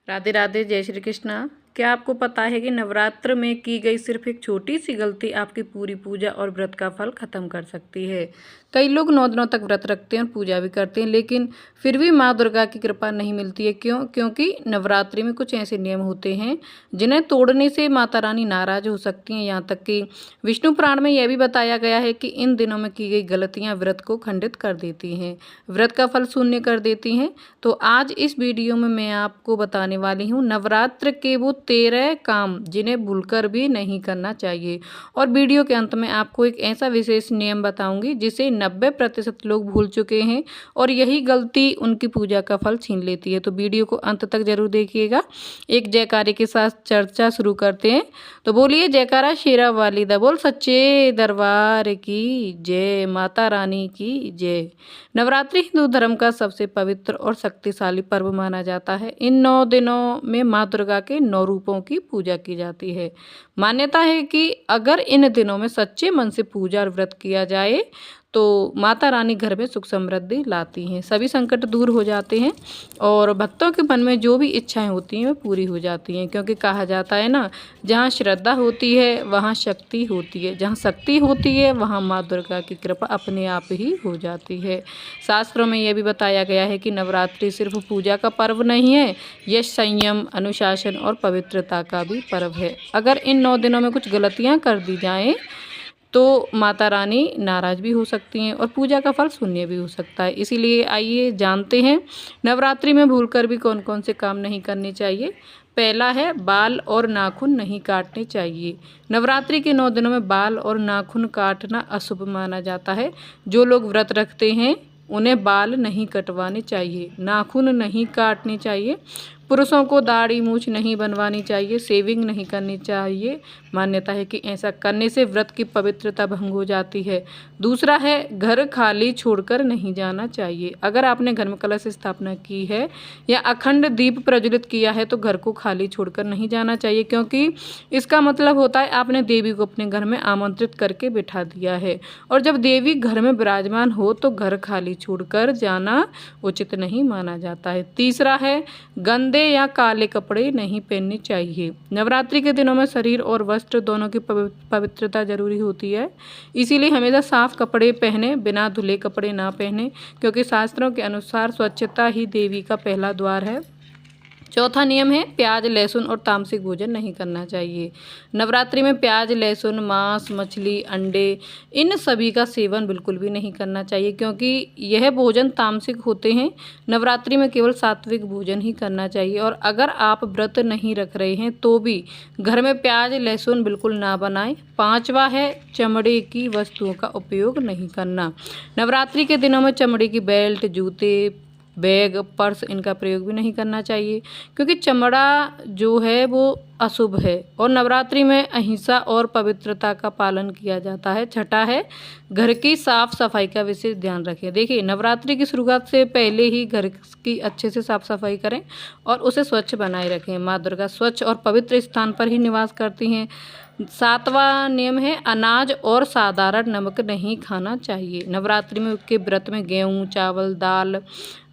राधे राधे, जय श्री कृष्णा। क्या आपको पता है कि नवरात्र में की गई सिर्फ एक छोटी सी गलती आपकी पूरी पूजा और व्रत का फल खत्म कर सकती है। कई लोग 9 दिनों तक व्रत रखते हैं और पूजा भी करते हैं, लेकिन फिर भी माँ दुर्गा की कृपा नहीं मिलती है। क्यों? क्योंकि नवरात्रि में कुछ ऐसे नियम होते हैं जिन्हें तोड़ने से माता रानी नाराज हो सकती हैं। यहाँ तक कि विष्णु पुराण में यह भी बताया गया है कि इन दिनों में की गई गलतियाँ व्रत को खंडित कर देती हैं, व्रत का फल शून्य कर देती हैं। तो आज इस वीडियो में मैं आपको बताने वाली हूँ नवरात्र के वो 13 काम जिन्हें भूलकर भी नहीं करना चाहिए। और वीडियो के अंत में आपको एक ऐसा विशेष नियम बताऊंगी जिसे 90% लोग भूल चुके हैं और यही गलती उनकी पूजा का फल छीन लेती है। तो वीडियो को अंत तक जरूर देखिएगा। एक जयकारे के साथ चर्चा शुरू करते हैं। तो बोलिए जयकारा शेरा वाली दा बोल, सच्चे दरबार की जय, माता रानी की जय। नवरात्रि हिंदू धर्म का सबसे पवित्र और शक्तिशाली पर्व माना जाता है। इन 9 दिनों में माँ दुर्गा के 9 रूपों की पूजा की जाती है। मान्यता है कि अगर इन दिनों में सच्चे मन से पूजा और व्रत किया जाए तो माता रानी घर में सुख समृद्धि लाती हैं, सभी संकट दूर हो जाते हैं और भक्तों के मन में जो भी इच्छाएं होती हैं वो पूरी हो जाती हैं। क्योंकि कहा जाता है ना, जहाँ श्रद्धा होती है वहाँ शक्ति होती है, जहाँ शक्ति होती है वहाँ माँ दुर्गा की कृपा अपने आप ही हो जाती है। शास्त्रों में यह भी बताया गया है कि नवरात्रि सिर्फ पूजा का पर्व नहीं है, यह संयम, अनुशासन और पवित्रता का भी पर्व है। अगर इन 9 दिनों में कुछ गलतियाँ कर दी जाएं तो माता रानी नाराज भी हो सकती हैं और पूजा का फल शून्य भी हो सकता है। इसीलिए आइए जानते हैं नवरात्रि में भूलकर भी कौन कौन से काम नहीं करने चाहिए। पहला है, बाल और नाखून नहीं काटने चाहिए। नवरात्रि के 9 दिनों में बाल और नाखून काटना अशुभ माना जाता है। जो लोग व्रत रखते हैं उन्हें बाल नहीं कटवाने चाहिए, नाखून नहीं काटने चाहिए। पुरुषों को दाढ़ी मूछ नहीं बनवानी चाहिए, शेविंग नहीं करनी चाहिए। मान्यता है कि ऐसा करने से व्रत की पवित्रता भंग हो जाती है। दूसरा है, घर खाली छोड़कर नहीं जाना चाहिए। अगर आपने घर में कलश स्थापना की है या अखंड दीप प्रज्वलित किया है तो घर को खाली छोड़कर नहीं जाना चाहिए, क्योंकि इसका मतलब होता है आपने देवी को अपने घर में आमंत्रित करके बिठा दिया है। और जब देवी घर में विराजमान हो तो घर खाली छोड़कर जाना उचित नहीं माना जाता है। तीसरा है, गंदे या काले कपड़े नहीं पहनने चाहिए। नवरात्रि के दिनों में शरीर और वस्त्र दोनों की पवित्रता जरूरी होती है, इसीलिए हमेशा साफ कपड़े पहने, बिना धुले कपड़े ना पहने, क्योंकि शास्त्रों के अनुसार स्वच्छता ही देवी का पहला द्वार है। चौथा नियम है, प्याज, लहसुन और तामसिक भोजन नहीं करना चाहिए। नवरात्रि में प्याज, लहसुन, मांस, मछली, अंडे इन सभी का सेवन बिल्कुल भी नहीं करना चाहिए, क्योंकि यह भोजन तामसिक होते हैं। नवरात्रि में केवल सात्विक भोजन ही करना चाहिए। और अगर आप व्रत नहीं रख रहे हैं तो भी घर में प्याज, लहसुन बिल्कुल ना बनाएं। पांचवा है, चमड़े की वस्तुओं का उपयोग नहीं करना। नवरात्रि के दिनों में चमड़े की बेल्ट, जूते, बैग, पर्स इनका प्रयोग भी नहीं करना चाहिए, क्योंकि चमड़ा जो है वो अशुभ है। और नवरात्रि में अहिंसा और पवित्रता का पालन किया जाता है। छठा है, घर की साफ सफाई का विशेष ध्यान रखें। देखिए, नवरात्रि की शुरुआत से पहले ही घर की अच्छे से साफ सफाई करें और उसे स्वच्छ बनाए रखें। माँ दुर्गा स्वच्छ और पवित्र स्थान पर ही निवास करती हैं। सातवां नियम है, अनाज और साधारण नमक नहीं खाना चाहिए। नवरात्रि में के व्रत में गेहूँ, चावल, दाल,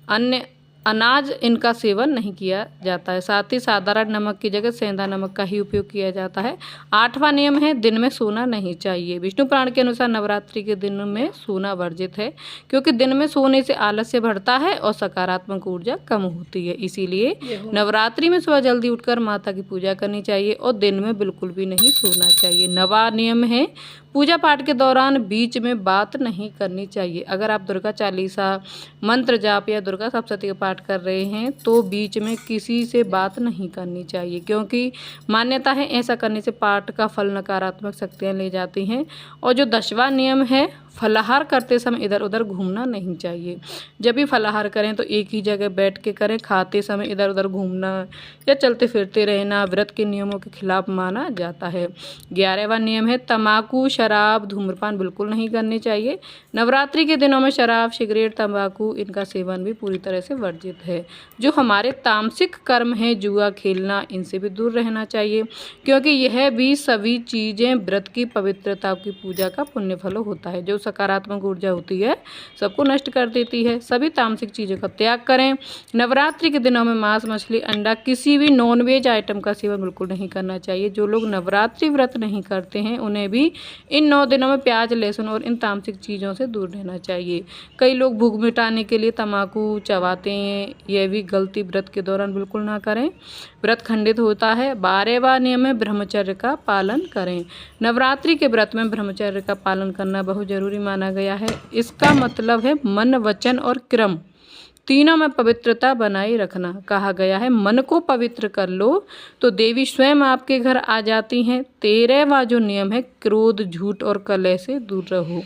अन्य अनाज इनका सेवन नहीं किया जाता है। साथ ही साधारण नमक की जगह सेंधा नमक का ही उपयोग किया जाता है। आठवां नियम है, दिन में सोना नहीं चाहिए। विष्णु पुराण के अनुसार नवरात्रि के दिन में सोना वर्जित है, क्योंकि दिन में सोने से आलस्य बढ़ता है और सकारात्मक ऊर्जा कम होती है। इसीलिए नवरात्रि में सुबह जल्दी उठकर माता की पूजा करनी चाहिए और दिन में बिल्कुल भी नहीं सोना चाहिए। नवा नियम है, पूजा पाठ के दौरान बीच में बात नहीं करनी चाहिए। अगर आप दुर्गा चालीसा, मंत्र जाप या दुर्गा सप्तशती का पाठ कर रहे हैं तो बीच में किसी से बात नहीं करनी चाहिए, क्योंकि मान्यता है ऐसा करने से पाठ का फल नकारात्मक शक्तियाँ ले जाती हैं। और जो 10वां नियम है, फलाहार करते समय इधर उधर घूमना नहीं चाहिए। जब भी फलाहार करें तो एक ही जगह बैठ के करें। खाते समय इधर उधर घूमना या चलते फिरते रहना व्रत के नियमों के खिलाफ माना जाता है। 11वां नियम है, तंबाकू, शराब, धूम्रपान बिल्कुल नहीं करने चाहिए। नवरात्रि के दिनों में शराब, सिगरेट, तंबाकू इनका सेवन भी पूरी तरह से वर्जित है। जो हमारे तामसिक कर्म है, जुआ खेलना, इनसे भी दूर रहना चाहिए, क्योंकि यह भी सभी चीज़ें व्रत की पवित्रता की पूजा का पुण्य फल होता है। जो सकारात्मक ऊर्जा होती है सबको नष्ट कर देती है। सभी तामसिक चीज़ों का त्याग करें। नवरात्रि के दिनों में मांस, मछली, अंडा, किसी भी नॉनवेज आइटम का सेवन बिल्कुल नहीं करना चाहिए। जो लोग नवरात्रि व्रत नहीं करते हैं उन्हें भी इन 9 दिनों में प्याज, लहसुन और इन तामसिक चीज़ों से दूर रहना चाहिए। कई लोग भूख मिटाने के लिए तम्बाकू चबाते हैं, यह भी गलती व्रत के दौरान बिल्कुल ना करें। व्रत खंडित होता है। 12वां नियम में ब्रह्मचर्य का पालन करें। नवरात्रि के व्रत में ब्रह्मचर्य का पालन करना बहुत जरूरी माना गया है। इसका मतलब है मन, वचन और कर्म तीनों में पवित्रता बनाए रखना। कहा गया है मन को पवित्र कर लो तो देवी स्वयं आपके घर आ जाती हैं। 13वां जो नियम है, क्रोध, झूठ और कलह से दूर रहो।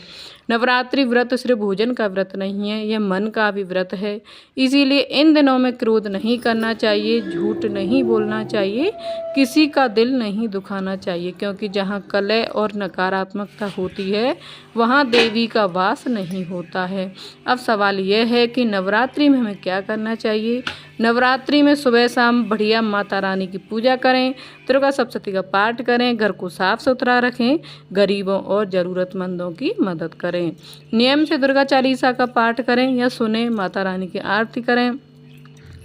नवरात्रि व्रत सिर्फ भोजन का व्रत नहीं है, यह मन का भी व्रत है। इसीलिए इन दिनों में क्रोध नहीं करना चाहिए, झूठ नहीं बोलना चाहिए, किसी का दिल नहीं दुखाना चाहिए, क्योंकि जहाँ कलह और नकारात्मकता होती है वहाँ देवी का वास नहीं होता है। अब सवाल यह है कि नवरात्रि में हमें क्या करना चाहिए। नवरात्रि में सुबह शाम बढ़िया माता रानी की पूजा करें, दुर्गा सप्तशती का पाठ करें, घर को साफ सुथरा रखें, गरीबों और ज़रूरतमंदों की मदद करें। नियम से दुर्गा चालीसा का पाठ करें या सुने, माता रानी की आरती करें।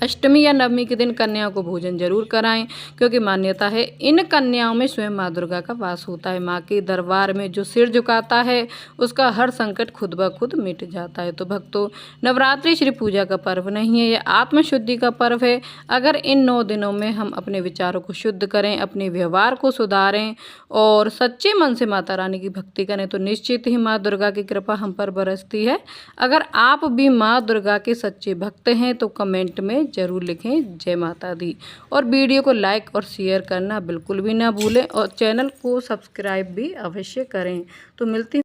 अष्टमी या नवमी के दिन कन्याओं को भोजन जरूर कराएं, क्योंकि मान्यता है इन कन्याओं में स्वयं माँ दुर्गा का वास होता है। माँ के दरबार में जो सिर झुकाता है उसका हर संकट खुद ब खुद मिट जाता है। तो भक्तों, नवरात्रि श्री पूजा का पर्व नहीं है, यह आत्मशुद्धि का पर्व है। अगर इन 9 दिनों में हम अपने विचारों को शुद्ध करें, अपने व्यवहार को सुधारें और सच्चे मन से माता रानी की भक्ति करें तो निश्चित ही माँ दुर्गा की कृपा हम पर बरसती है। अगर आप भी माँ दुर्गा के सच्चे भक्त हैं तो कमेंट में जरूर लिखें जय माता दी, और वीडियो को लाइक और शेयर करना बिल्कुल भी ना भूलें, और चैनल को सब्सक्राइब भी अवश्य करें। तो मिलती